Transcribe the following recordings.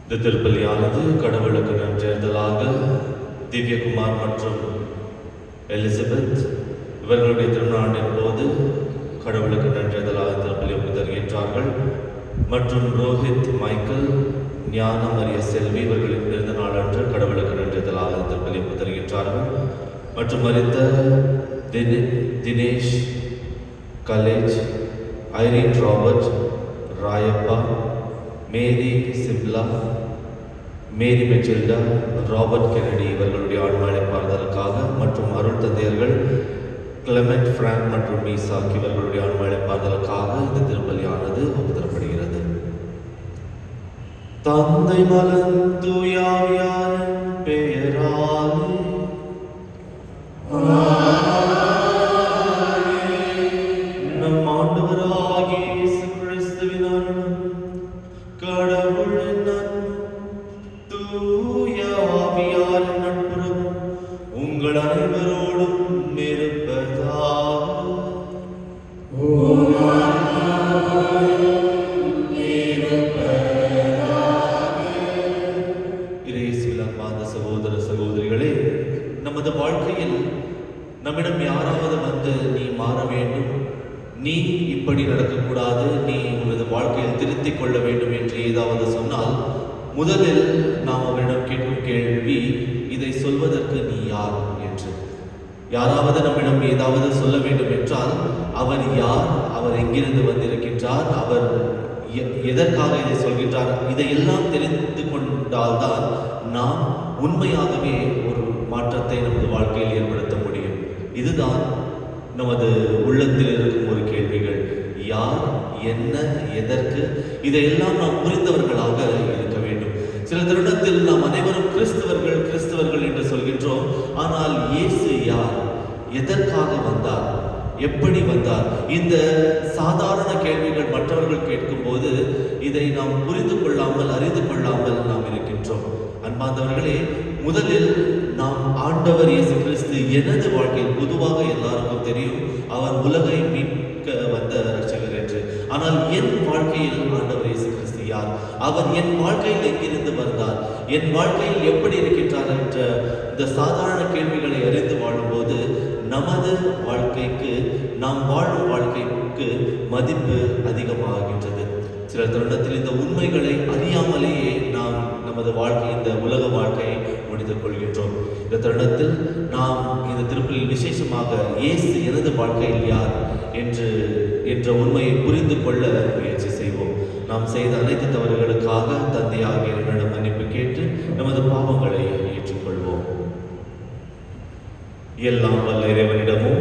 இந்த திருப்பலியானது கடவுளுக்கு நன்றேறுதலாக திவ்யகுமார் மற்றும் எலிசபெத் இவர்களுடைய திருநாளின் போது கடவுளுக்கு நன்றேறுதலாக திருப்பலி ஒப்புதருகின்றார்கள். மற்றும் ரோஹித் மைக்கேல் ஞான மரிய செல்வி இவர்களின் பிறந்த நாளன்று கடவுளுக்கு நன்றேறுதலாக திருப்பலி ஒப்புதருகின்றார்கள். மற்றும் மரித்த தினேஷ் கலேஜ், Irene Robert, Rayappa, Mary Simla, Mary Mechtilda, Robert Kennedy இவர்களுடைய ஆன்மாவை பார்ப்பதற்காக மற்றும் அருள் தந்தையர்கள் கிளமெண்ட் பிராங்க் மற்றும் மீசாக் இவர்களுடைய ஆன்மாவை பார்ப்பதற்காக இந்த திருப்பலியானது ஒப்புதரப்படுகிறது. தந்தை மகன் தூய ஆவியாரின் பெயராலே நம் ஆண்டவராகிய இயேசு கிறிஸ்துவின் அருளும் கடவுளின் தூய ஆவியாரின் நட்புறவும் உங்கள் அனைவரோடும் இருப்பதாக. இயேசுவில் அன்பார்ந்த சகோதர சகோதரிகளே, நமது வாழ்க்கையில் நம்மிடம் யாராவது வந்து நீ மாற வேண்டும், நீ இப்படி நடக்கக்கூடாது, நீ உனது வாழ்க்கையில் திருத்திக் கொள்ள வேண்டும் என்று ஏதாவது சொன்னால் முதலில் நாம் அவரிடம் கேட்கும் கேள்வி இதை சொல்வதற்கு நீ யார் என்று. யாராவது நம்மிடம் ஏதாவது சொல்ல வேண்டும் என்றால் அவர் யார், அவர் எங்கிருந்து வந்திருக்கின்றார், அவர் எதற்காக இதை சொல்கின்றார், இதையெல்லாம் தெரிந்து கொண்டால்தான் நாம் உண்மையாகவே ஒரு மாற்றத்தை நமது வாழ்க்கையில் ஏற்படுத்த முடியும். இதுதான் நமது உள்ளத்தில் இருக்கும் ஒரு கேள்விகள். யார், என்ன, எதற்கு, இதையெல்லாம் நாம் புரிந்தவர்களாக இருக்க வேண்டும். சில தருணத்தில் நாம் அனைவரும் கிறிஸ்தவர்கள் என்று சொல்கின்றோம். ஆனால் இயேசு யார், எதற்காக வந்தார், எப்படி வந்தார், இந்த சாதாரண கேள்விகள் மற்றவர்கள் கேட்கும் போது இதை நாம் புரிந்து கொள்ளாமல் அறிந்து கொள்ளாமல் நாம் இருக்கின்றோம். அன்பார்ந்தவர்களே, முதலில் நாம் ஆண்டவர் இயேசு கிறிஸ்து எனது வாழ்க்கையில், பொதுவாக எல்லாருக்கும் தெரியும் அவர் உலகை மீட்க வந்த ரட்சகர் என்று. ஆனால் என் வாழ்க்கையில் ஆண்டவர் இயேசு கிறிஸ்து யார், அவர் என் வாழ்க்கையில் எங்கிருந்து வந்தார், என் வாழ்க்கையில் எப்படி இருக்கின்றார் என்ற இந்த சாதாரண கேள்விகளை அறிந்து வாழும்போது நமது வாழ்க்கைக்கு, நாம் வாழும் வாழ்க்கைக்கு மதிப்பு அதிகமாகின்றது. சில தருணத்தில் இந்த உண்மைகளை அறியாமலேயே நாம் நமது வாழ்க்கை, இந்த உலக வாழ்க்கையை முடித்துக் கொள்கின்றோம். இந்த தருணத்தில் நாம் இந்த திருப்பலியில் விசேஷமாக இயேசு எனது வாழ்க்கையில் யார் என்ற உண்மையை புரிந்து கொள்ள முயற்சி செய்வோம். நாம் செய்த அனைத்து தவறுகளுக்காக தந்தையாகிய இறைவனிடம் மன்னிப்பு கேட்டு நமது பாவங்களை ஏற்றுக்கொள்வோம். எல்லாம் வல்ல இறைவனிடமும்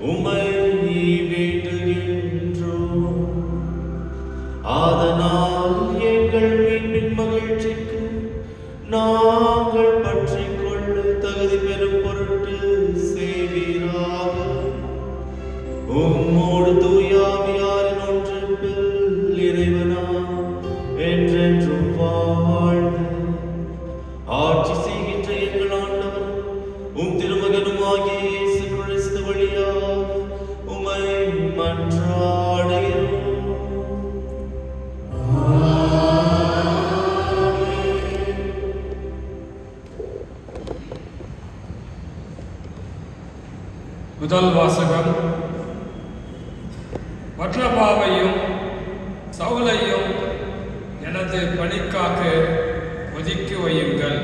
உம்மை வேண்டுகின்றோம். ஆதனால் எங்கள் மீட்பின் மகிழ்ச்சிக்கு நாங்கள் பற்றிக் கொள்ள தகுதி பெறும் பொருட்டு செய்வீராக. உம்மோடு தூயாவியாரின் ஒன்றிப்பில் இறைவனா என்றென்றும் வாழ்ந்து ஆட்சி செய்கின்ற எங்கள் ஆண்டவர் உம் திருமகனுமாகிய இயேசு கிறிஸ்து வழியாக உம்மை மன்றாடுகிறோம். முதல் வாசகம். பர்னபாவையும் சவுலையும் எனது பணிக்காக ஒதுக்கி வையுங்கள்.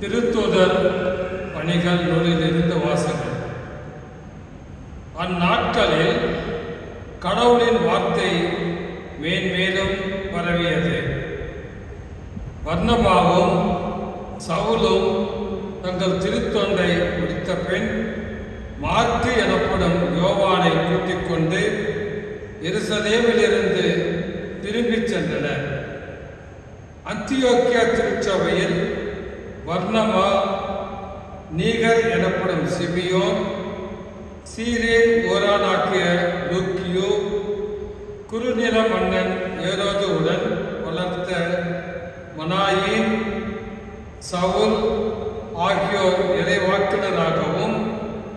திருத்தூதர் பணிகள் நூலிலிருந்து வாசகம். அந்நாட்களில் கடவுளின் வார்த்தை மேன்மேலும் பரவியது. பர்னபாவும் சவுலும் தங்கள் திருத்தொண்டை முடித்த பின் மார்க்கு எனப்படும் யோவானை கூட்டிக் கொண்டு எருசலேமிலிருந்து திரும்பிச் சென்றனர். அந்தியோக்கியா திருச்சபையில் பர்னபா, நீகர் எனப்படும் சிமியோன், சீரேன் ஓரானாக்கிய லூக்கியோ, குறுநில மன்னன் ஏரோதுவுடன் வளர்த்த மனாயின், சவுல் ஆகியோர் இறைவாக்கினராகவும்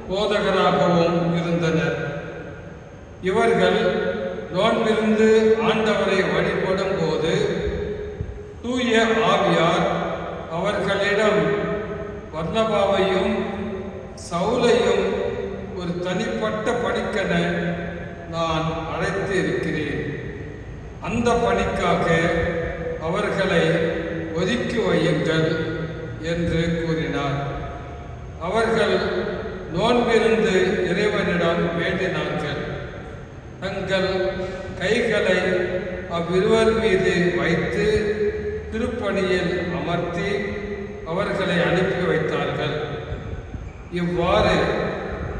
போதகராகவும் இருந்தனர். இவர்கள் நோன்பிருந்து ஆண்டவரை வழிபடும் போது தூய ஆவியார் அவர்களிடம் பர்னபாவையும் சவுலையும் ஒரு தனிப்பட்ட பணிக்கென நான் அழைத்து இருக்கிறேன். அந்த பணிக்காக அவர்களை ஒதுக்கி வையுங்கள் என்று கூறினார். அவர்கள் நோன்பிருந்து இறைவனிடம் வேண்டினார்கள். தங்கள் கைகளை அவ்விருவர் மீது வைத்து திருப்பணியில் அமர்த்தி அவர்களை அனுப்பி வைத்தார்கள். இவ்வாறு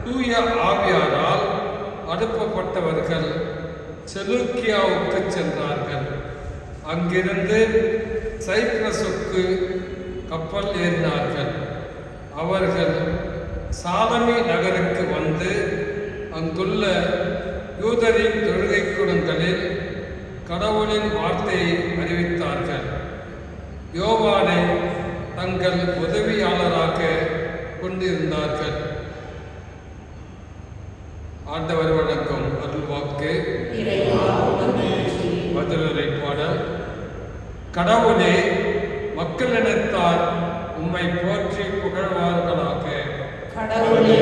தூய ஆவியாரால் அனுப்பப்பட்டவர்கள் செலூக்கியாவுக்கு சென்றார்கள். அங்கிருந்து சைப்ரஸுக்கு கப்பல் ஏறினார்கள். அவர்கள் சாலமி நகருக்கு வந்து அங்குள்ள யூதரின் தொழுகை கூடங்களில் கடவுளின் வார்த்தையை அறிவித்தார்கள். யோவானை தங்கள் உதவியாளராக கொண்டிருந்தார்கள். ஆண்டவர் வணக்கம். அருள்வாக்கு. பதிலுரை பாடல். கடவுளே, மக்களினத்தார் உம்மை போற்றி புகழ்வார்களாக. கடவுளே,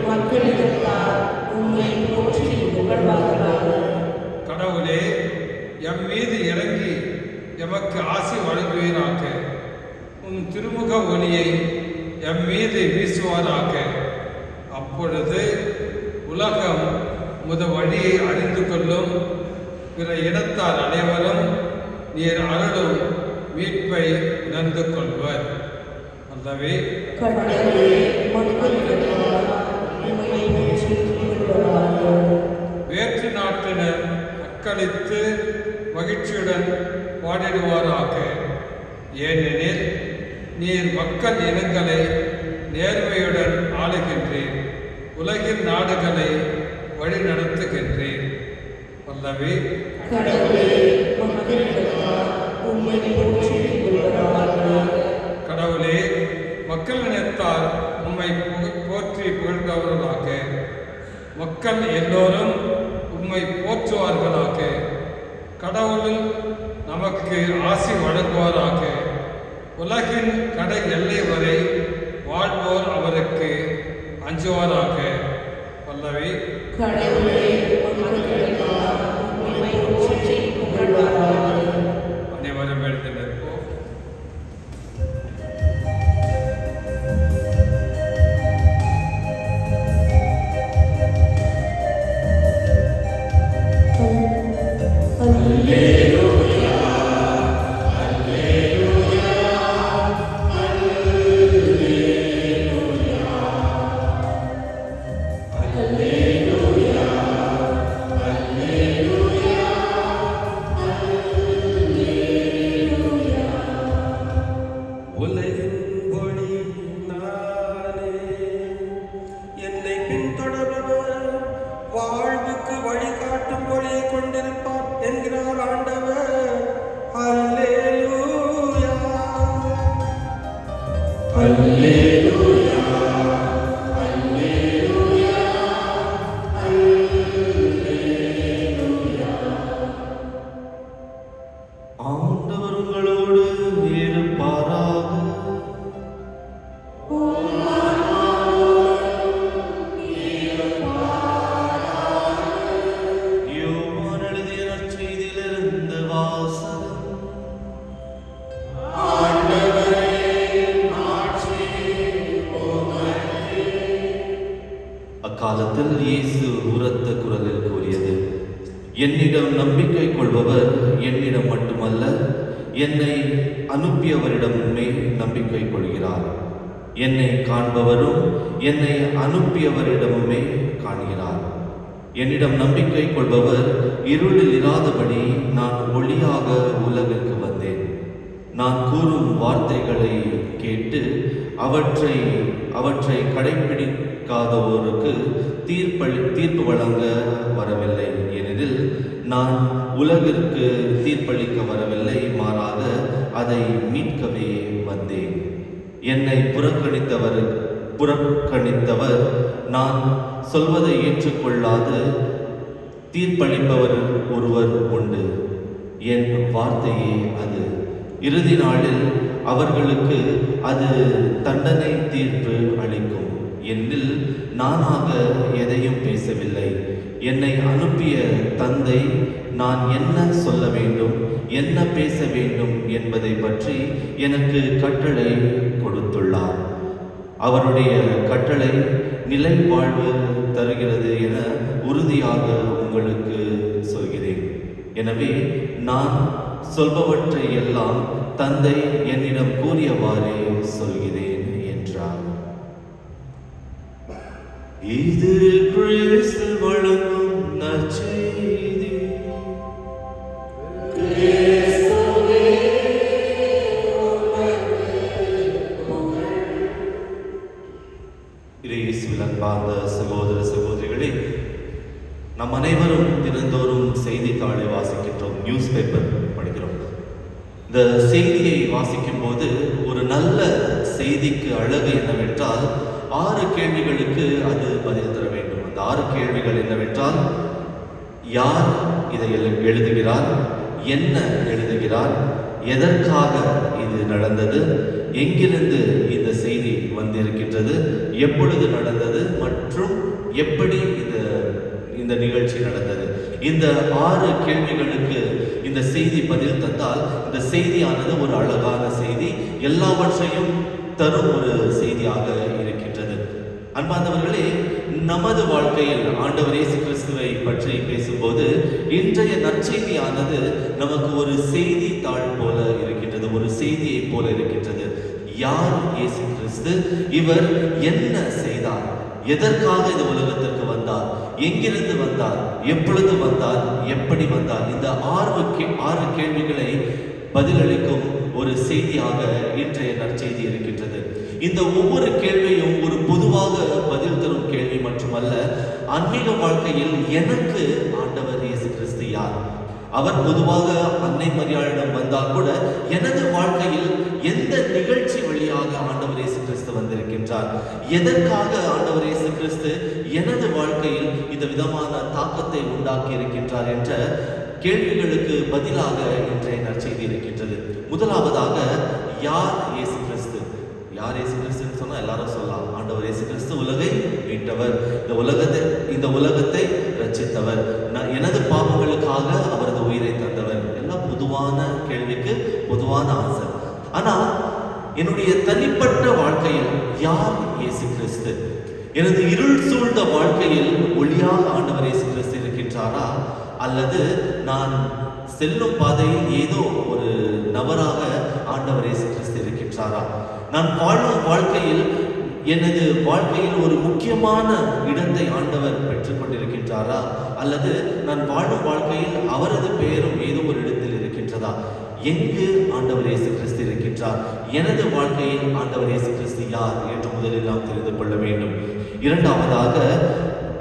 மக்களினத்தார் உம்மை போற்றி புகழ்வார்களாக. கடவுளே, எம் மீது இறங்கி எமக்கு ஆசி வழங்குவீராக. உம் திருமுக ஒளியை எம் மீது வீசுவாராக. அப்பொழுது உலகம் முத வழியை அறிந்து கொள்ளும். பிற இனத்தார் அனைவரும் நீர் அருளும் மீட்பை உணர்ந்து கொள்வர். அல்லவே வேற்று நாட்டினர் அக்களித்து மகிழ்ச்சியுடன் பாடிடுவாராக. ஏனெனில் நீர் மக்கள் இனங்களை நேர்மையுடன் ஆளுகின்றீர். உலகின் நாடுகளை வழி நடத்துகின்றீர். அல்லவே கடவுளே, மக்கள் இனத்தார் உம்மை போற்றி புகழ்ந்தவர்களாக. மக்கள் எல்லோரும் உம்மை போற்றுவார்களாக. கடவுள் நமக்கு ஆசி வழங்குவாராக. உலகின் கடை எல்லை வரை வாழ்வோர் அவருக்கு அஞ்சுவாராக. அல்லவே அனைவரும் எழுந்து நிற்போம். அக்காலத்தில் இயேசு உரத்த குரலில் கூறியது, என்னிடம் நம்பிக்கை கொள்பவர் என்னிடம் மட்டுமல்ல, என்னை அனுப்பியவரிடமுமே நம்பிக்கை கொள்கிறார். என்னை காண்பவரும் என்னை அனுப்பியவரிடமுமே காண்கிறார். என்னிடம் நம்பிக்கை கொள்பவர் இருளில் இராதபடி நான் ஒளியாக உலகிற்கு வந்தேன். நான் கூறும் வார்த்தைகளை கேட்டு அவற்றை கடைபிடிக்காதவோருக்கு தீர்ப்பு வழங்க வரவில்லை. ஏனெனில் நான் உலகிற்கு தீர்ப்பளிக்க வரவில்லை, மாறாக அதை மீட்கவே வந்தேன். என்னை புறக்கணித்தவர் நான் சொல்வதை ஏற்றுக்கொள்ளாது தீர்ப்பளிப்பவர் ஒருவர் உண்டு. என் வார்த்தையே அது. இறுதி நாளில் அவர்களுக்கு அது தண்டனை தீர்ப்பு அளிக்கும். என்னில் நானாக எதையும் பேசவில்லை. என்னை அனுப்பிய தந்தை நான் என்ன சொல்ல வேண்டும், என்ன பேச வேண்டும் என்பதை பற்றி எனக்கு கட்டளை கொடுத்துள்ளார். அவருடைய கட்டளை நிலை வாழ்வு தருகிறது என உறுதியாக உங்களுக்கு சொல்கிறேன். எனவே நான் சொல்பவற்றை எல்லாம் தந்தை என்னிடம் கூறியவாறே சொல்கிறேன் என்றார். இது கிறிஸ்து வழங்கும் நற்செய்தி. இயேசுவில் அன்பார்ந்த சகோதர சகோதரிகளே, நம் அனைவரும் தினந்தோறும் செய்தித்தாளை வாசிக்கின்றோம், நியூஸ் பேப்பர் படிக்கிறோம். இந்த செய்தியை வாசிக்கும் போது ஒரு நல்ல செய்திக்கு அழகு என்னவென்றால் 6 கேள்விகளுக்கு அது பதில் தர வேண்டும். அந்த 6 கேள்விகள் என்னவென்றால், யார் இதை எழுதுகிறார், என்ன எழுதுகிறார், எதற்காக இது நடந்தது, எங்கிருந்து இந்த செய்தி வந்திருக்கின்றது, எப்பொழுது நடந்தது மற்றும் எப்படி இந்த நிகழ்ச்சி நடந்தது. இந்த 6 கேள்விகளுக்கு இந்த செய்தி பதில் தந்தால் இந்த செய்தியானது ஒரு அழகான செய்தி, எல்லாவற்றையும் தரும் ஒரு செய்தியாக இருக்கின்றது. அன்பார்ந்தவர்களே, நமது வாழ்க்கையில் ஆண்டவர் இயேசு கிறிஸ்துவை பற்றி பேசும்போது இன்றைய நற்செய்தியானது நமக்கு ஒரு செய்தித்தாள் போல இருக்கின்றது, ஒரு செய்தியை போல இருக்கின்றது. யார் இயேசு கிறிஸ்து, இவர் என்ன செய்தார், எதற்காக இந்த உலகத்திற்கு வந்தார், எங்கிருந்து வந்தார், எப்பொழுது வந்தார், எப்படி வந்தார், இந்த 6 கேள்விகளை பதிலளிக்கும் ஒரு செய்தியாக இன்றைய நற்செய்தி இருக்கின்றது. இந்த ஒவ்வொரு கேள்வியும் ஒரு பொதுவாக பதில் தரும் கேள்வி மட்டுமல்ல, ஆன்மீக வாழ்க்கையில் எனக்கு ஆண்டவர் இயேசு கிறிஸ்து யார், அவர் பொதுவாக அன்னை மரியாளிடம் வந்தால் கூட எனது வாழ்க்கையில் எந்த நிகழ்ச்சி வழியாக ஆண்டவர் இயேசு கிறிஸ்து வந்திருக்கின்றார், எதற்காக ஆண்டவர் இயேசு கிறிஸ்து எனது வாழ்க்கையில் இந்த விதமான தாக்கத்தை உண்டாக்கி இருக்கின்றார் என்ற கேள்விகளுக்கு பதிலாக இன்றைய நற்செய்தி இருக்கின்றது. முதலாவதாக, யார் இயேசு கிறிஸ்து? யார் இயேசு கிறிஸ்துன்னு சொன்னா எல்லாரும் சொல்லலாம், ஆண்டவர் இயேசு கிறிஸ்து உலகை மீட்டவர், இந்த உலகத்தை ரட்சித்தவர், எனது பாவங்களுக்காக அவரது உயிரை தந்தவர். எல்லாம் பொதுவான கேள்விக்கு பொதுவான ஆன்சர். ஆனா என்னுடைய தனிப்பட்ட வாழ்க்கையில் யார் இயேசு கிறிஸ்து? எனது இருள் சூழ்ந்த வாழ்க்கையில் ஒளியாக ஆண்டவர் இயேசு கிறிஸ்து இருக்கின்றாரா, அல்லது நான் செல்லும் பாதையில் ஏதோ ஒரு நபராக ஆண்டவர் இயேசு கிறிஸ்து இருக்கின்றாரா? நான் வாழும் வாழ்க்கையில் எனது வாழ்க்கையில் ஒரு முக்கியமான இடத்தை ஆண்டவர் பெற்றுக் கொண்டிருக்கின்றாரா, அல்லது நான் வாழும் வாழ்க்கையில் அவரது பெயரும் ஏதோ ஒரு இடத்தில் இருக்கின்றதா? எங்கு ஆண்டவர் இயேசு கிறிஸ்து இருக்கின்றார்? எனது வாழ்க்கையில் ஆண்டவர் இயேசு கிறிஸ்து யார் என்று முதலில் நாம் தெரிந்து கொள்ள வேண்டும். இரண்டாவதாக,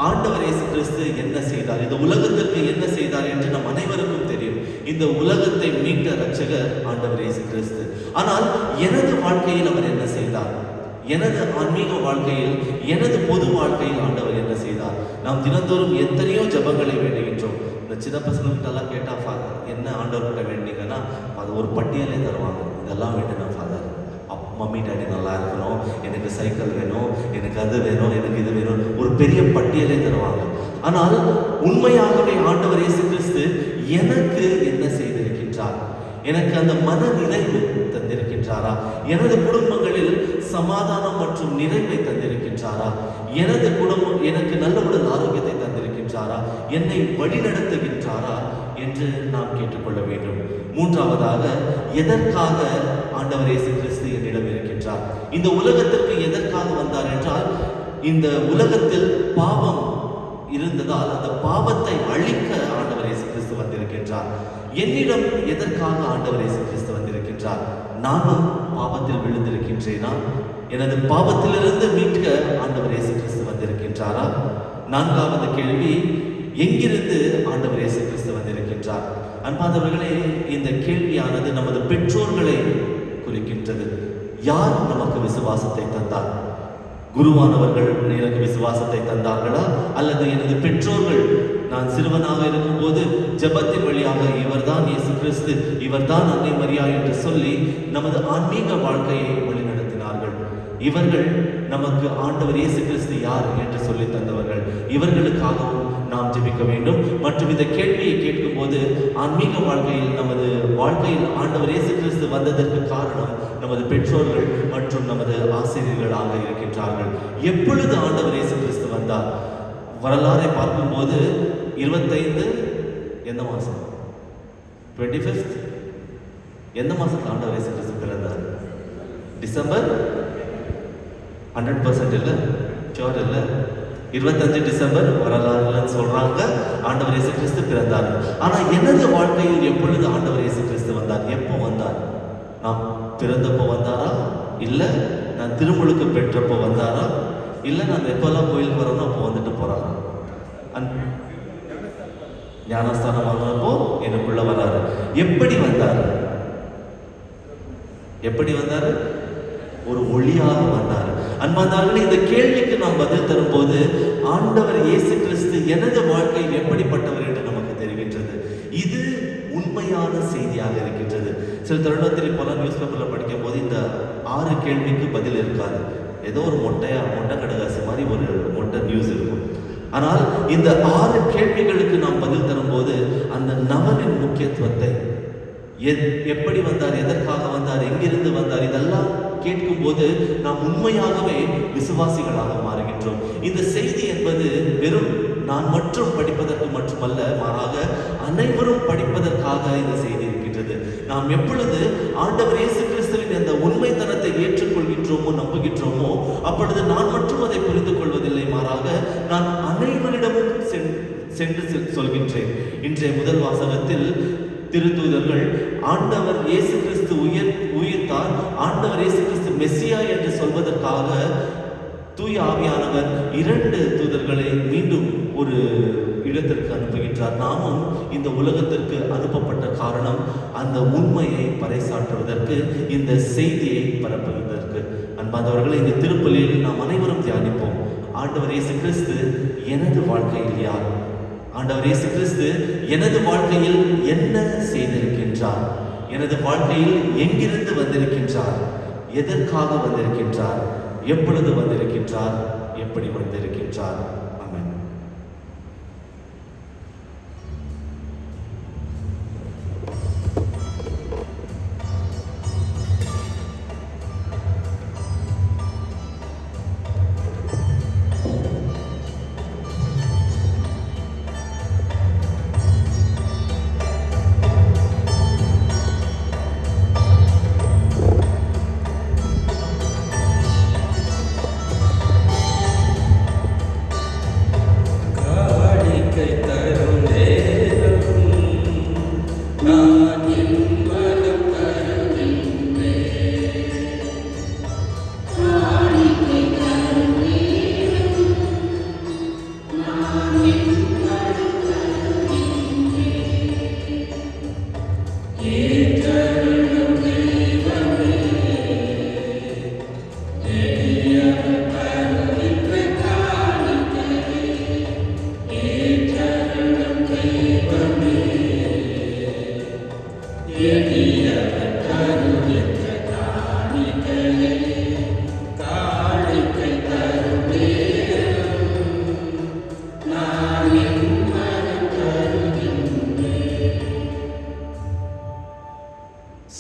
ஆண்டவர் இயேசு கிறிஸ்து என்ன செய்தார், இந்த உலகத்திற்கு என்ன செய்தார் என்று நம் அனைவருக்கும் தெரியும். இந்த உலகத்தை மீட்ட இரட்சகர் ஆண்டவர் இயேசு கிறிஸ்து. ஆனால் எனது வாழ்க்கையில் அவர் என்ன செய்தார்? எனது ஆன்மீக வாழ்க்கையில், எனது பொது வாழ்க்கையில் ஆண்டவர் என்ன செய்தார்? நாம் தினந்தோறும் எத்தனையோ ஜபங்களை வேண்டுகின்றோம். இந்த சின்ன பசங்கள்கிட்டலாம் கேட்டால், ஃபாதர் என்ன ஆண்டவர்கிட்ட வேண்டிங்கன்னா அது ஒரு பட்டியலே தருவாங்க. இதெல்லாம் வேண்டுனா ஃபாதர், மம்மி டாடி நல்லா இருக்கணும், எனக்கு சைக்கிள் வேணும், எனக்கு அது வேணும், எனக்கு இது வேணும், ஒரு பெரிய பட்டியலே தருவாங்க. ஆனால் உண்மையாகவே ஆண்டவர் இயேசு கிறிஸ்து எனக்கு என்ன செய்திருக்கின்றார்? எனக்கு அந்த மன நிறைவு தந்திருக்கின்றாரா? எனது குடும்பங்களில் சமாதானம் மற்றும் நிறைவை தந்திருக்கின்றாரா? எனது குடும்பம் எனக்கு நல்ல உடல் ஆரோக்கியத்தை தந்திருக்கின்றாரா? என்னை வழிநடத்துகின்றாரா என்று நாம் கேட்டுக்கொள்ள வேண்டும். மூன்றாவதாக, எதற்காக ஆண்டவர் இயேசு கிறிஸ்து என்னிடம் இருக்கின்றார்? இந்த உலகத்திற்கு எதற்காக வந்தார் என்றால், இந்த உலகத்தில் பாவம் இருந்ததால் அந்த பாவத்தை அழிக்க ஆண்டவர் இயேசு கிறிஸ்து வந்திருக்கின்றார். என்னிடம் எதற்காக ஆண்டவர் இயேசு கிறிஸ்து வந்திருக்கின்றார்? நானும் பாவத்தில் விழுந்திருக்கின்றேனா? எனது பாவத்திலிருந்து மீட்க ஆண்டவர் இயேசு கிறிஸ்து வந்திருக்கின்றாரா? நான்காவது கேள்வி, எங்கிருந்து ஆண்டவர் இயேசு கிறிஸ்து வந்திருக்கின்றார்? அன்பார்ந்தவர்களே, இந்த கேள்வியானது நமது பெற்றோர்களை குறிக்கின்றது. யார் நமக்கு விசுவாசத்தை தந்தார்? குருவானவர்கள் எனக்கு விசுவாசத்தை தந்தார்களா? அல்லது எனது பெற்றோர்கள் நான் சிறுவனாக இருக்கும்போது ஜெபத்தின் வழியாக இவர்தான் இயேசு கிறிஸ்து, இவர்தான் அன்னை மரியா என்று சொல்லி நமது ஆன்மீக வாழ்க்கையை வழிநடத்தினார்கள். இவர்கள் நமக்கு ஆண்டவர் இயேசு கிறிஸ்து யார் என்று சொல்லி தந்தவர்கள். இவர்களுக்காகவும் நாம் ஜெபிக்க வேண்டும். மற்றும் இந்த கேள்வியை கேட்கும் போது ஆன்மீக வாழ்க்கையில் நமது வாழ்க்கையில் ஆண்டவர் இயேசு கிறிஸ்து வந்ததற்கு காரணம் நமது பெற்றோர்கள் மற்றும் நமது ஆசிரியர்களாக இருக்கின்றார்கள். எப்பொழுது ஆண்டவர் இயேசு கிறிஸ்து வந்தார்? வரலாறை பார்க்கும்போது 25 எந்த மாசம்? 25th எந்த மாசத்துல ஆண்டவர் இயேசு கிறிஸ்து பிறந்தார்? டிசம்பர் 100% இல்லை, ஷோர் இல்லை, 25 டிசம்பர் வரலாறுன்னு சொல்றாங்க ஆண்டவர் இயேசு கிறிஸ்து பிறந்தார். ஆனா எனது வாழ்க்கையில் எப்பொழுது ஆண்டவர் இயேசு கிறிஸ்து வந்தார்? எப்போ வந்தார்? நாம் பிறந்தப்போ வந்தாரா? இல்ல நான் திருமுழுக்கு பெற்றப்போ வந்தாரா? இல்ல நான் எப்பெல்லாம் கோயிலுக்கு வரோனோ அப்போ வந்துட்டு போறாரா? ஞானஸ்தானம் வாங்கினப்போ எனக்குள்ள வராரு. எப்படி வந்தாரு? எப்படி வந்தாரு? ஒரு ஒளியாக வந்தார். அன்பார்ந்தவர்களே, இந்த கேள்விக்கு நாம் பதில் தரும்போது ஆண்டவர் இயேசு கிறிஸ்து எனது வாழ்க்கையில் எப்படிப்பட்டவர் என்று நமக்கு தெரிகின்றது. இது உண்மையான செய்தியாக இருக்கின்றது. சில தருணத்தில் இப்போலாம் நியூஸ் பேப்பரில் படிக்கும் போது இந்த 6 கேள்விக்கு பதில் இருக்காது. ஏதோ ஒரு மொட்டை கடகாசி மாதிரி ஒரு மொட்டை நியூஸ் இருக்கும். ஆனால் இந்த 6 கேள்விகளுக்கு நாம் பதில் தரும்போது அந்த நபரின் முக்கியத்துவத்தை, எப்படி வந்தார், எதற்காக வந்தார், எங்கிருந்து வந்தார், இதெல்லாம் கேட்கும் போது நாம் உண்மையாகவே விசுவாசிகளாக மாறுகின்றோம். இந்த செய்தி என்பது வெறும் நான் மட்டும் படிப்பதற்கு மட்டுமல்ல, மாறாக அனைவரும் படிப்பதற்காக இந்த செய்தி இருக்கின்றது. நாம் எப்பொழுது ஆண்டவர் இயேசு கிறிஸ்துவின் அந்த உண்மைத்தனத்தை ஏற்றுக்கொள்கின்றோமோ, நம்புகின்றோமோ, அப்பொழுது நான் மட்டும் அதை புரிந்து கொள்வதில்லை, மாறாக நான் அனைவரிடமும் சென்று சொல்கின்றேன். இன்றைய முதல் வாசகத்தில் திருத்தூதர்கள் ஆண்டவர் இயேசு கிறிஸ்து உயிர்த்தார், ஆண்டவர் இயேசு கிறிஸ்து மெஸ்ஸியா என்று சொல்வதற்காக தூய ஆவியானவர் 2 தூதர்களை மீண்டும் ஒரு இடத்திற்கு அனுப்புகின்றார். நாமும் இந்த உலகத்திற்கு அனுப்பப்பட்ட காரணம் அந்த உண்மையை பறைசாற்றுவதற்கு, இந்த செய்தியை பரப்புவதற்கு. அன்பார்ந்தவர்களை, இந்த திருப்பலியில் நாம் அனைவரும் தியானிப்போம். ஆண்டவர் இயேசு கிறிஸ்து எனது வாழ்க்கையில் யார்? ஆண்டவர் இயேசு கிறிஸ்து எனது வாழ்க்கையில் என்ன செய்திருக்கின்றார்? எனது வாழ்க்கையில் எங்கிருந்து வந்திருக்கின்றார்? எதற்காக வந்திருக்கின்றார்? எப்பொழுது வந்திருக்கின்றார்? எப்படி வந்திருக்கின்றார்? ஆமென்.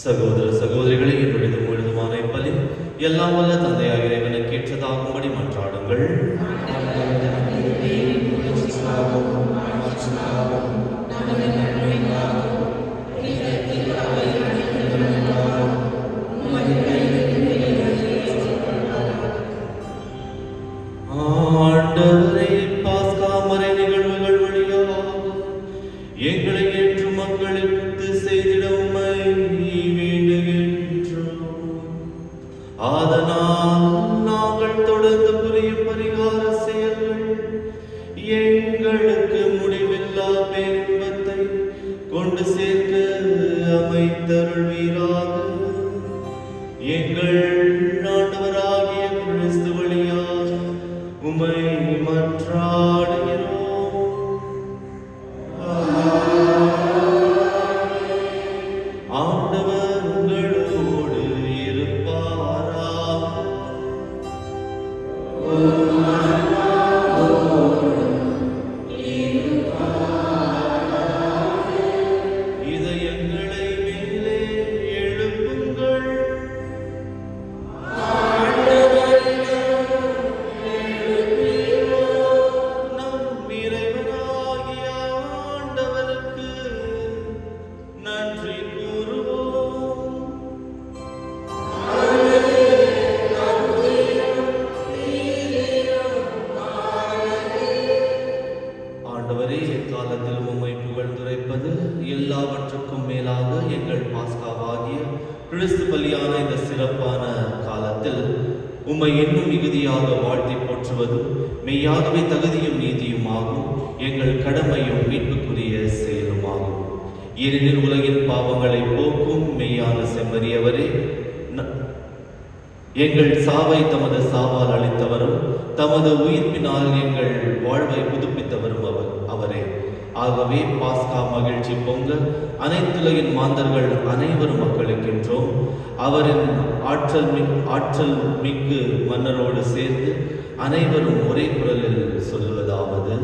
சகோதர சகோதரிகளே, என்னுடைய முழுதுமான பலி எல்லாம் வல்ல தந்தை ஆண்டவரே, பாஸ்கா மறை நிகழ்வுகள் வழியாக எங்களை ஏற்று மக்களுக்கு செய்திட உம்மை வேண்டுகின்றோம். அதனால் நாங்கள் தொடர்ந்து புரியும் பரிகார செயல்கள் எங்களுக்கு முடிவில்லா பேரின்பத்தை கொண்டு சேர்க்க அமைத்தருள்வீராக. எங்கள் ஆண்டவராகிய கிறிஸ்து வழியாக உம்மை மன்றாடுகிறோம். ஆண்டவர் உங்களோடு இருப்பாராக. இதயங்களை மேலே எழுப்புங்கள். நம் இறைவனாகிய ஆண்டவருக்கு நன்றி கூறுவோம். ஆண்டவரே, எக்காலத்தில் உம்மை புகழ்ந்துரைப்பது எல்லாவற்றுக்கும் மேலாக எங்கள் பாஸ்காவாகிய கிறிஸ்து பலியான இந்த சிறப்பான காலத்தில் உம்மை இன்னும் மிகுதியாக வாழ்த்தி போற்றுவதும் மெய்யாகவே தகுதியும் நீதியும் ஆகும். எங்கள் கடமையும் மீட்புக்குரிய செயலுமாகும். ஏனெனில் உலகின் பாவங்களை போக்கும் மெய்யான செம்மறியவரே, எங்கள் சாவை தமது சாவால் அளித்தவரும் தமது உயிர்ப்பினால் எங்கள் வாழ்வை புதுப்பித்தவரும் அவரே. ஆகவே பாஸ்கா மகிழ்ச்சி பொங்க அனைத்துலகின் மாந்தர்கள் அனைவரும் மக்களுக்கின்றோம். அவரின் ஆற்றல் மிக்கு மன்னரோடு சேர்ந்து அனைவரும் ஒரே குரலில் சொல்லுவதாவது: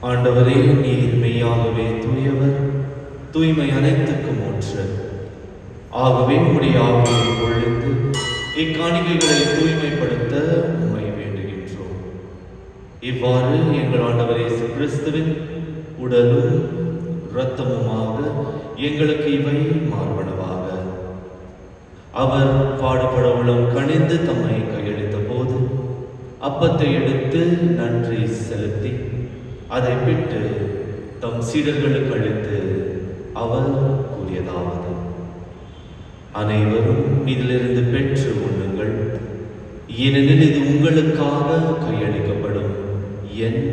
ஆண்டவரே, நீர் மெய்யாகவே தூயவர், தூய்மை அனைத்துக்கும் ஒன்று. ஆகவே உம்முடைய ஆவியை பொழிந்து இக்காணிக்கைகளை தூய்மைப்படுத்த உம்மை வேண்டுகின்றோம். இவ்வாறு எங்கள் ஆண்டவர் இயேசு கிறிஸ்துவின் உடலும் இரத்தமுமாக எங்களுக்கு இவை மார்பனவாக. அவர் பாடுபட உளம் கனிந்து தம்மை கையளித்த போது அப்பத்தை எடுத்து நன்றி செலுத்தி அதை விட்டு தம் சீடர்களுக்கு அளித்து அவர் கூறியதாவது: அனைவரும் இதிலிருந்து பெற்று உண்ணுங்கள், ஏனெனில் இது உங்களுக்காக கையளிக்கப்படும் என்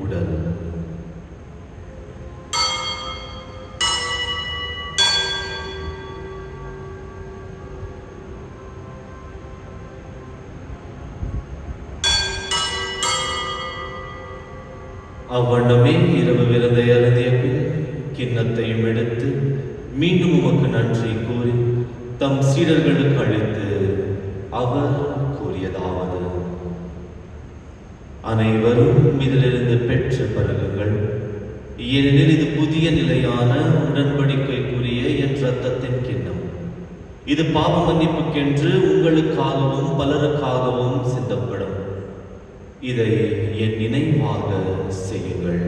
உடல். அவ்வண்ணமே இரவு விருந்தை அருந்திய பின் கிண்ணத்தையும் எடுத்து மீண்டும் உமக்கு நன்றி கூறி தம் சீடர்களுக்கு அளித்து அவர் கூறியதாவது: அனைவரும் இதிலிருந்து பெற்று பருகுங்கள், ஏனெனில் இது புதிய நிலையான உடன்படிக்கைக்குரிய என் இரத்தத்தின் கிண்ணம். இது பாவ மன்னிப்புக்கென்று உங்களுக்காகவும் பலருக்காகவும் சிந்தப்படும். இதை என் நினைவாக செய்யுங்கள்.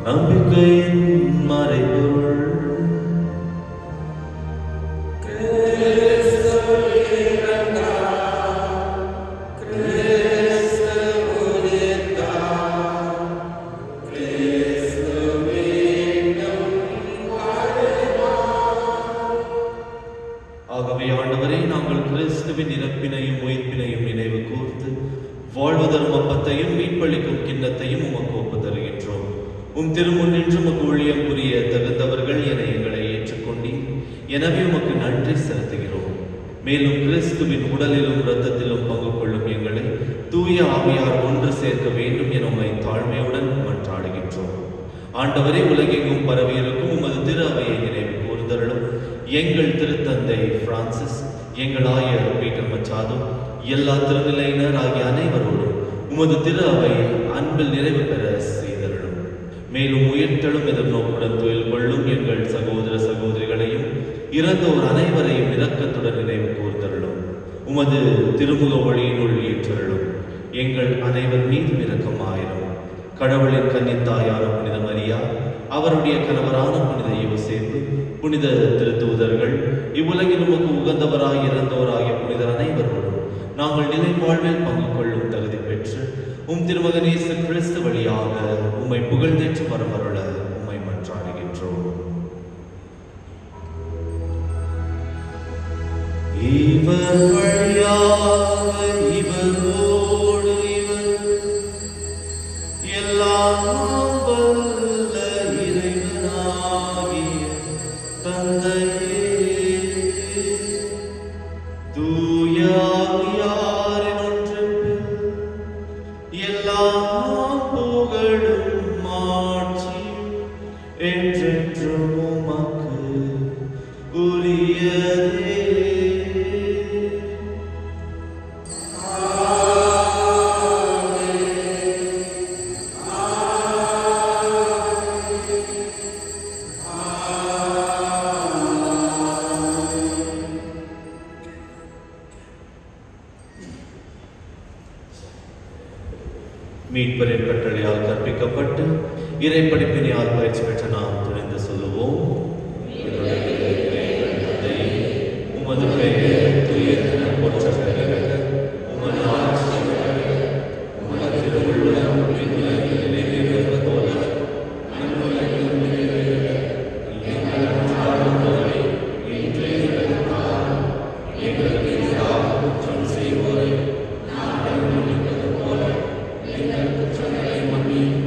நம்பிக்கையின் மறைபொருள். ஆகவே ஆண்டவரே, நாங்கள் கிறிஸ்துவின் இறப்பினையும் உயிர்ப்பினையும் நினைவு கூர்ந்து வாழ்வு தரும் அப்பத்தையும் மீட்பளிக்கும் கிண்ணத்தையும் உமக்கு ஒப்புத் தருகின்றோம். உம் திருமுன் நின்று உமக்கு ஊழியம் புரிய தகுந்தவர்கள் என எங்களை ஏற்றுக்கொண்டீர். எனவே உமக்கு நன்றி செலுத்துகிறோம். மேலும் கிறிஸ்துவின் உடலிலும் இரத்தத்திலும் பங்கு கொள்ளும் எங்களை தூய ஆவியார் ஒன்று சேர்க்க வேண்டும் என உம்மை தாழ்மையுடன் மன்றாடுகின்றோம். ஆண்டவரே, உலகெங்கும் பரவியிருக்கும் உமது திரு அவையை நினைவு கூர்ந்தருளும். எங்கள் திருத்தந்தை பிரான்சிஸ், எங்கள் ஆயர் பீட்டர் மச்சாதோ, எல்லா திருநிலையினர் ஆகிய அனைவரோடும் உமது திரு அவை அன்பில் நிறைவு பெற செய்தருளும். மேலும் உயிர்த்தெழும் எதிர்நோக்குடன் துயில் கொள்ளும் எங்கள் சகோதர சகோதரிகளையும் இறந்தோர் அனைவரையும் இரக்கத்துடன் நினைவு கூர்ந்தருளும். உமது திருமுக ஒளியினுள் ஏற்றருளும். எங்கள் அனைவர் மீதும் இரக்கமாயிரும். கடவுளின் கன்னித்தாயான புனித மரியா, அவருடைய கணவரான புனித யோசேப்பு, புனித திருத்தூதர்கள், இவ்வுலகில் உமக்கு உகந்தவராய் இறந்தோராகிய புனிதர் அனைவரோடும் நாங்கள் நிலை வாழ்வில் பங்கு கொள்ளும் தகுதி பெற்று திருமகன் இயேசு கிறிஸ்து வழியாக உம்மை புகழ்ந்தேற்று வரமருள உம்மை மன்றாடுகின்றோம். இவர் வழியாக இவரோடு இவர் எல்லாம் வல்ல இறைவனாகிய தந்தையே, தூய ஆவியாரின் ஒன்றிப்பில் எல்லா புகழும் மாட்சியும் என்றென்றும் உமக்கு உரியதே. மீட்பரின் கட்டளையால் கற்பிக்கப்பட்டு இறைப்படிப்பினையால் பயிற்சி பெற்ற நாம் துணிந்து சொல்லுவோம். உமது பெயர் தூயதென போற்றப் பெறுக. உமது ஆட்சி வருக. உமது திருவுள்ளம் விண்ணுலகில் நிறைவேறுவது போல மண்ணுலகிலும் நிறைவேறுக. எங்கள் அன்றாட உணவை இன்று எங்களுக்கு தாரும். எங்களுக்கு எதிராக குற்றம் செய்வோரை நாங்கள் மன்னிப்பது போல எங்கள் குற்றங்களை மன்னியும்.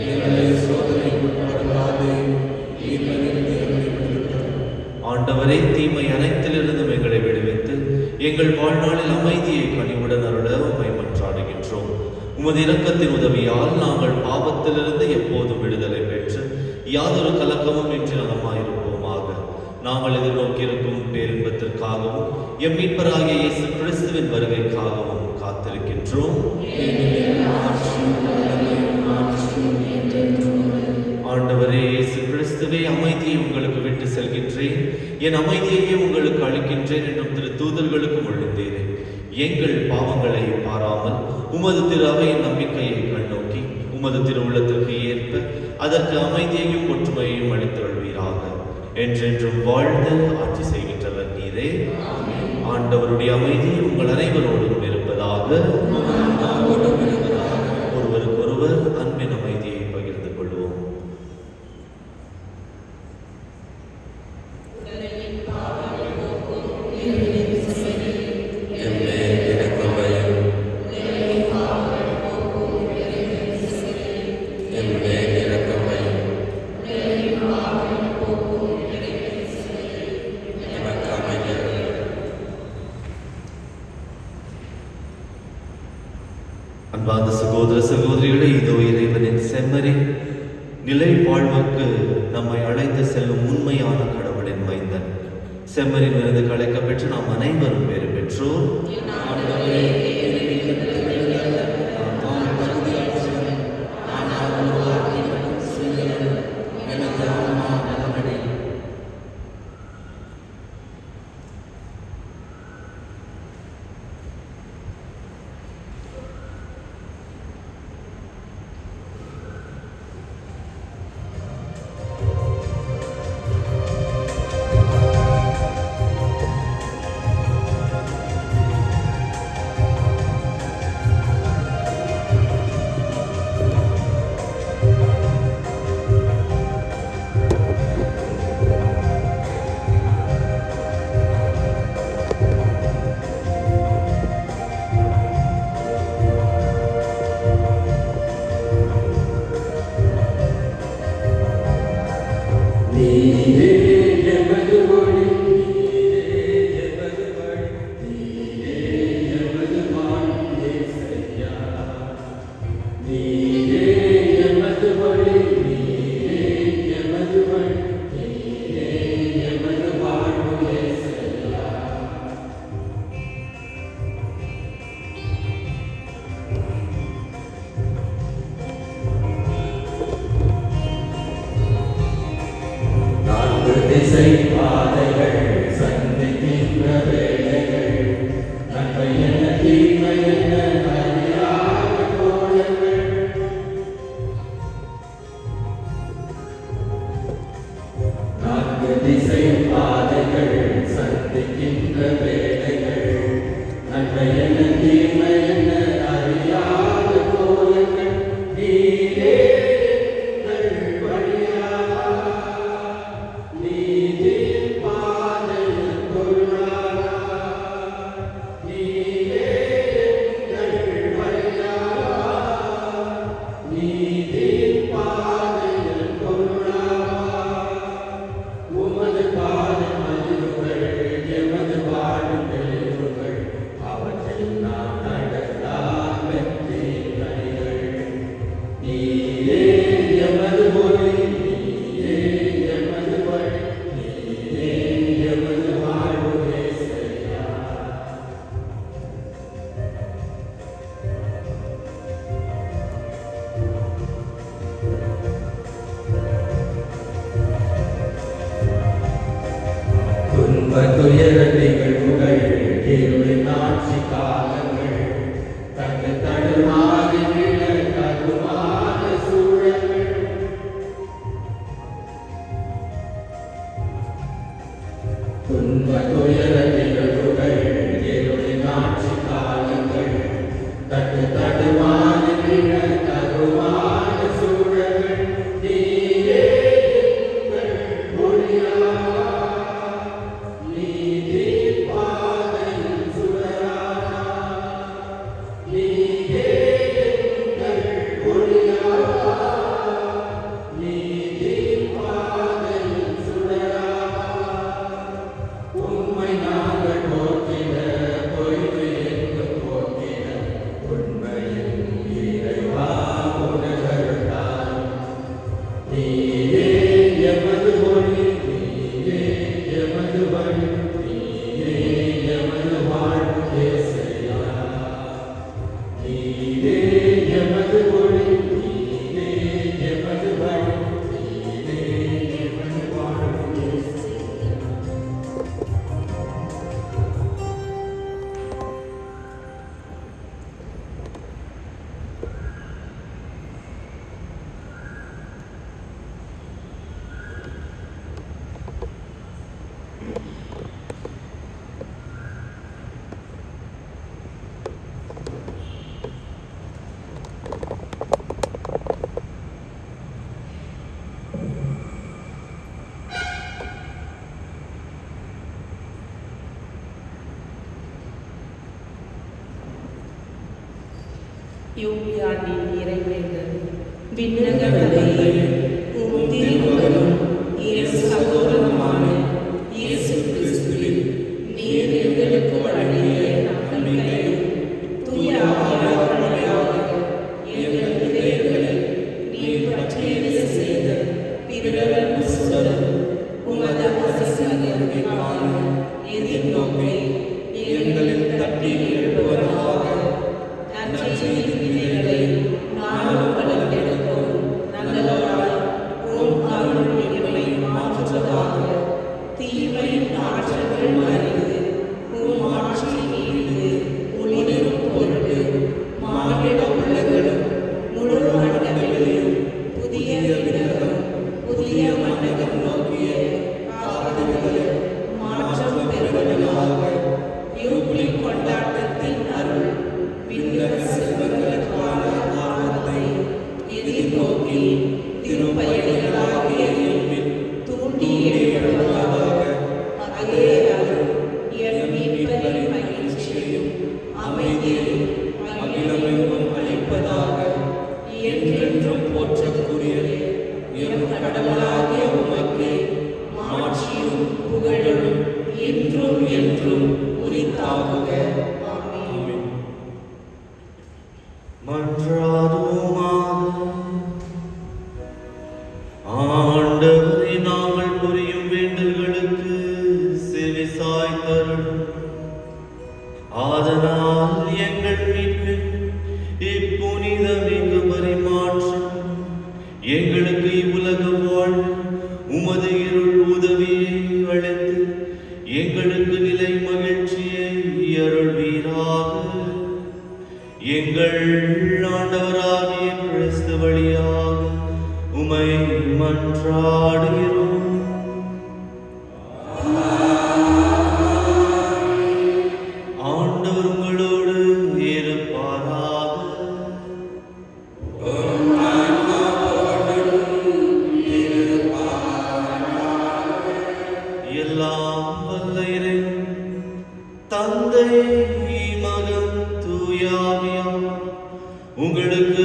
எங்களை சோதனைக்கு உட்படுத்தாதேயும், தீமையிலிருந்து எங்களை விடுவித்தருளும். ஆண்டவரே, தீமை அனைத்திலிருந்தும் எங்களை விடுவித்து எங்கள் வாழ்நாளில் அமைதியை கனிவுடன் அருள உம்மை மன்றாடுகின்றோம். உமது இரக்கத்தின் உதவியால் நாங்கள் பாவத்திலிருந்து எப்போதும் விடுதலை பெற்று யாதொரு கலக்கமும் இன்றி நலமாயிருப்போமாக. நாங்கள் எதிர்நோக்கியிருக்கும் பேரின்பத்திற்காகவும் எம் மீட்பராகிய இயேசு கிறிஸ்துவின் வருகைக்காகவும் காத்திருக்கின்றோம். ஆண்டவரே இயேசு கிறிஸ்துவே, அமைதியை உங்களுக்கு விட்டு செல்கின்றேன், என் அமைதியையே உங்களுக்கு அளிக்கின்றேன் என்றும் திரு தூதர்களுக்கு மொழிந்தீரே. எங்கள் பாவங்களை பாராமல் உமது திரு அவையின் நம்பிக்கையை கண்ணோக்கி உமது திருவுள்ளத்திற்கு ஏற்ப அதற்கு அமைதியையும் ஒற்றுமையையும் அளித்தருள்வீராக. என்றென்றும் வாழ்ந்து ஆட்சி செய்கின்றவர் நீரே. ஆண்டவருடைய அமைதி உங்கள் அனைவரோடும் இருப்பதாக. ஒருவருக்கொருவர் அன்பின் அமைதியை பகிர்ந்து கொள்வோம். அன்பார்ந்த சகோதர சகோதரிகளே, இதோ இறைவனின் செம்மறி நிலை வாழ்வுக்கு நம்மை அழைத்து செல்லும் உண்மையான கடவுளின் மைந்தன். செம்மறியிலிருந்து கலைக்க பெற்று நாம் அனைவரும் பேறு பெற்றோர். யூபியாண்டின் இறைவேக விண்ணக தந்தையே, உம் திருமகனும் இரு சகோதரனுமான இயேசு கிறிஸ்துவில் நீர் எங்களுக்கு வழங்கிய நம்பிக்கையும் தூய ஆவியார் வழியாக எங்கள் இதயங்களை நீர் பற்றியறிய செய்த பிறரன்பு சுடரும் உமது அரசியலுக்கான எதிர்நோக்கை எங்களில் தட்டி எழுப்புவதாக நற்செய்தியின் விதைகளை நாளும் வளர்த்தெடுக்கவும் நல்லவராய் உம் அருள் எம்மை மாற்றுவதாக. தீமையின் ஆற்றல்கள் மறைந்து உம் ஆட்சி நீடித்து ஒளிரும் பொருட்டு மானிட உள்ளங்களும் முழு மண்டபங்களையும் புதிய விண்ணகம் புதிய மண்டபம் நோக்கிய காவல்களை மாற்றம் பெறுவதாக. யூபிலி கொண்டாட்டத்தின் அருள் விண்ணக செல்வங்களுக்கான ஆர்வத்தை எதிர்நோக்கி திருப்பயணிகளாகிய எம்மில் தூண்டி எழுப்புவதாக. அதே அருள் எம் மீட்பரின் மகிழ்ச்சியையும் அமைதியையும் அகிலமெங்கும் அளிப்பதாக. என்றென்றும் போற்றக்கூடிய எம் கடவுளாகிய உமக்கே மாட்சியும் புகழும் என்றும் என்றும் உரித்தாகுக. ஆமென். மன்றாடுவோமாக. ஆண்டவரே, நாங்கள் புரியும் வேண்டல்களுக்கு செவிசாய்த்தருளும். ஆதலால் எங்கள் மீட்பின் இப்புனிதமிகு பரிமாற்றம் எங்களுக்கு இவ்வுலக வாழ்வு உமது இருள் உதவியை அளித்து எங்களுக்கு நிலை மகிழ்ச்சியை அருள்வீராக. எங்கள் ஆண்டவராகிய கிறிஸ்து வழியாக உமை மன்றாடுகிறோம். ஆண்டவர் உங்களோடு இருப்பாராக. எல்லாம் வல்ல இறைவன் தந்தை மகன் தூய ஆவியார் உங்களுக்கு